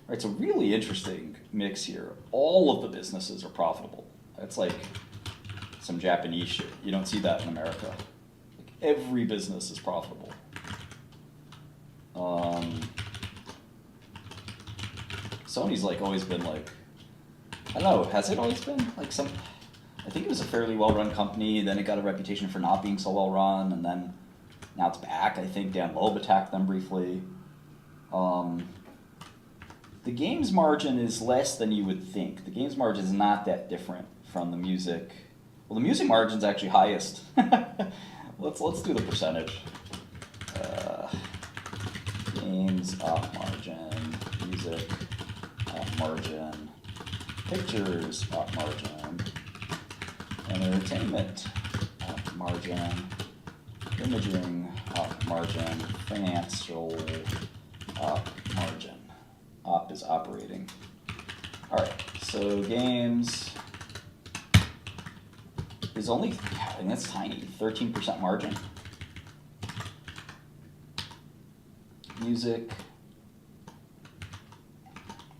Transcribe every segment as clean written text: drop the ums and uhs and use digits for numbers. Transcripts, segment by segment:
Right, it's a really interesting mix here. All of the businesses are profitable. That's like some Japanese shit. You don't see that in America. Like every business is profitable. Sony's like always been like, I don't know, has it always been like some? I think it was a fairly well-run company. Then it got a reputation for not being so well-run, and then now it's back. I think Dan Loeb attacked them briefly. The games margin is less than you would think. The games margin is not that different from the music. Well, the music margin's actually highest. Let's do the percentage. Games op margin, music op margin, pictures op margin, and entertainment op margin, imaging op margin, financial op margin. Op is operating. All right, so games is only, I mean, that's tiny, 13% margin. Music,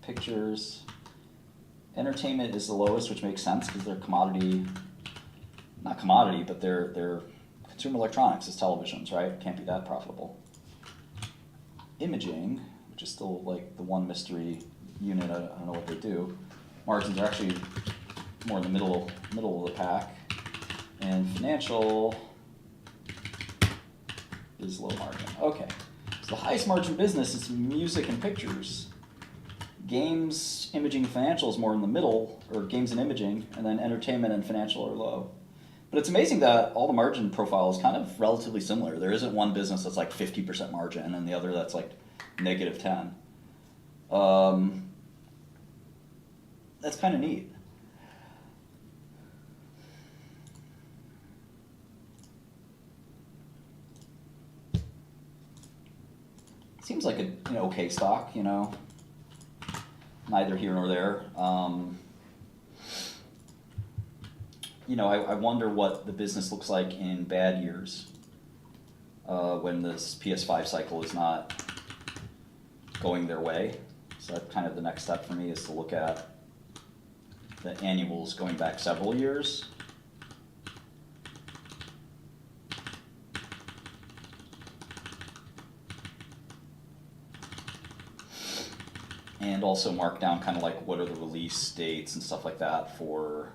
pictures, entertainment is the lowest, which makes sense because they're commodity, not commodity, but they're consumer electronics, is televisions, right? Can't be that profitable. Imaging, which is still like the one mystery unit, I don't know what they do. Margins are actually more in the middle of the pack. And financial is low margin. Okay, so the highest margin business is music and pictures. Games, imaging, and financial is more in the middle, or games and imaging, and then entertainment and financial are low. But it's amazing that all the margin profile is kind of relatively similar. There isn't one business that's like 50% margin and the other that's like negative 10. That's kind of neat. Seems like an okay stock, neither here nor there. I wonder what the business looks like in bad years when this PS5 cycle is not going their way. So that's kind of the next step for me, is to look at the annuals going back several years. And also mark down kind of like what are the release dates and stuff like that for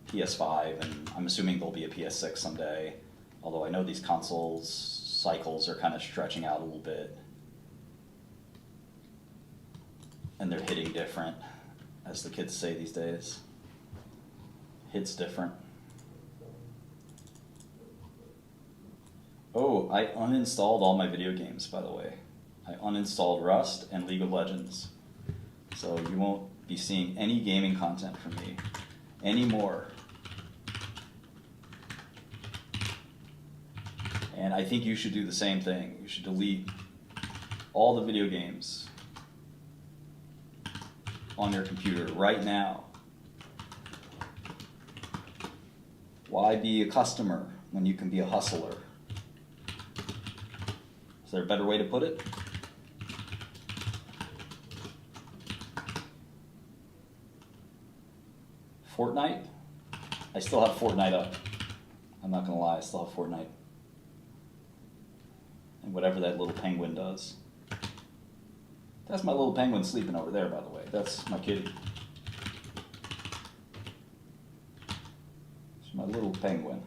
PS5, and I'm assuming there'll be a PS6 someday, although I know these consoles cycles are kind of stretching out a little bit. And they're hitting different, as the kids say these days. Hits different. Oh, I uninstalled all my video games, by the way. I uninstalled Rust and League of Legends. So you won't be seeing any gaming content from me anymore. And I think you should do the same thing. You should delete all the video games on your computer right now. Why be a customer when you can be a hustler? Is there a better way to put it? Fortnite? I still have Fortnite up. I'm not gonna lie, I still have Fortnite. And whatever that little penguin does. That's my little penguin sleeping over there, by the way. That's my kitty. It's my little penguin.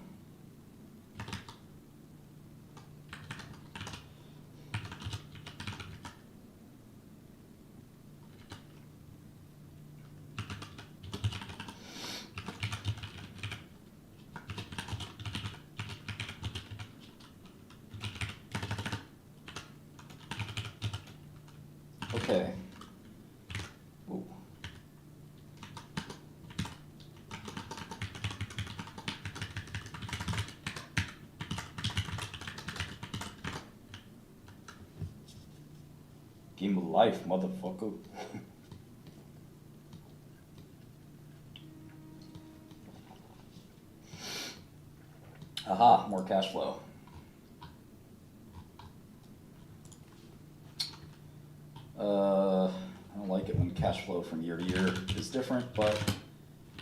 Okay. Ooh. Game of life, motherfucker. Aha, more cash flow. I don't like it when cash flow from year to year is different, but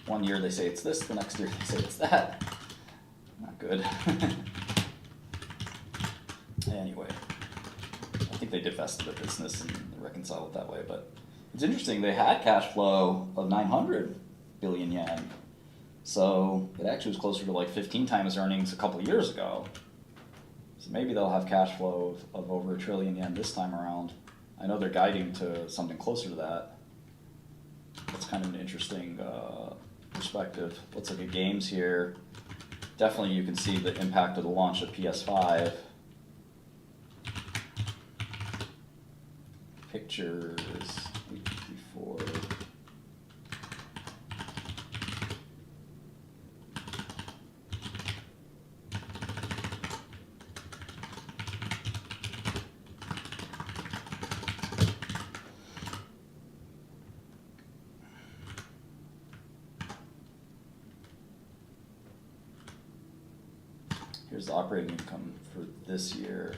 one year they say it's this, the next year they say it's that. Not good. Anyway, I think they divested the business and reconciled it that way, but it's interesting, they had cash flow of 900 billion yen. So it actually was closer to like 15 times earnings a couple years ago. So maybe they'll have cash flow of over 1 trillion yen this time around. I know they're guiding to something closer to that. That's kind of an interesting perspective. Let's look at games here. Definitely you can see the impact of the launch of PS5. Pictures, week before. Here's the operating income for this year.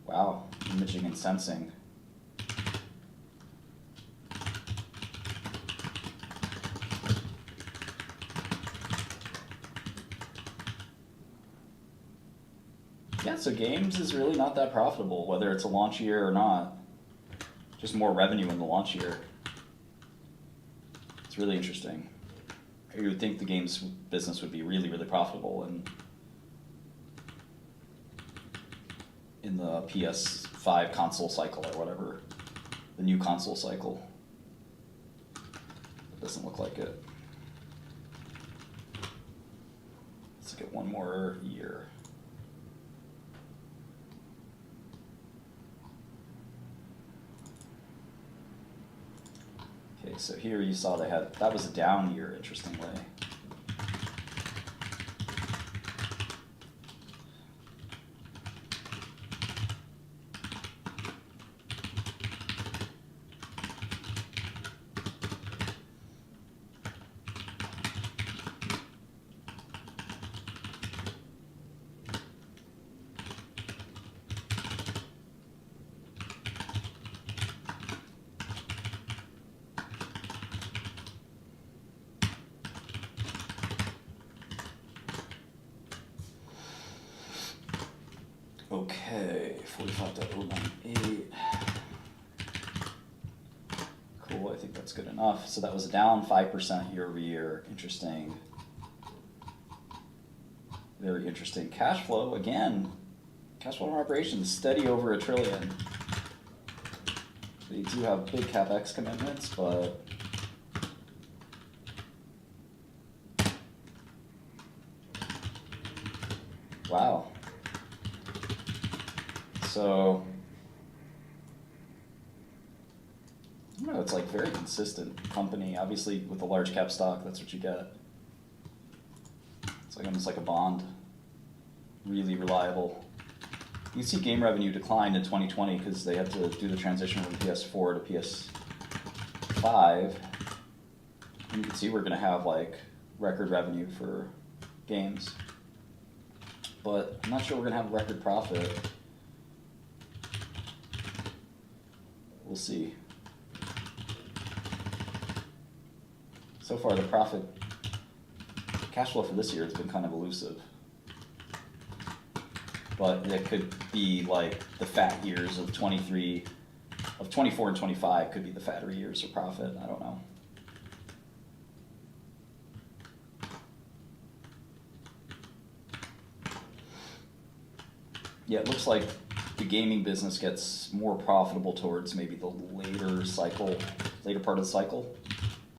Wow, imaging and sensing. Yeah, so games is really not that profitable, whether it's a launch year or not. Just more revenue in the launch year. It's really interesting. You would think the games business would be really, really profitable in the PS5 console cycle or whatever, the new console cycle. It doesn't look like it. Let's get one more year. Okay, so here you saw that was a down year, interestingly. Okay, 45.098. Cool, I think that's good enough. So that was down 5% year over year. Interesting. Very interesting. Cash flow, again, cash flow from operations, steady over 1 trillion. They do have big CapEx commitments, but wow. So, I don't know, it's like very consistent company. Obviously, with a large cap stock, that's what you get. It's like almost like a bond. Really reliable. You can see game revenue declined in 2020 because they had to do the transition from PS4 to PS5. And you can see we're going to have like record revenue for games. But I'm not sure we're going to have record profit. We'll see. So far, the profit, cash flow for this year has been kind of elusive. But it could be like the fat years of 24 and 25 could be the fatter years of profit. I don't know. Yeah, it looks like the gaming business gets more profitable towards maybe the later part of the cycle.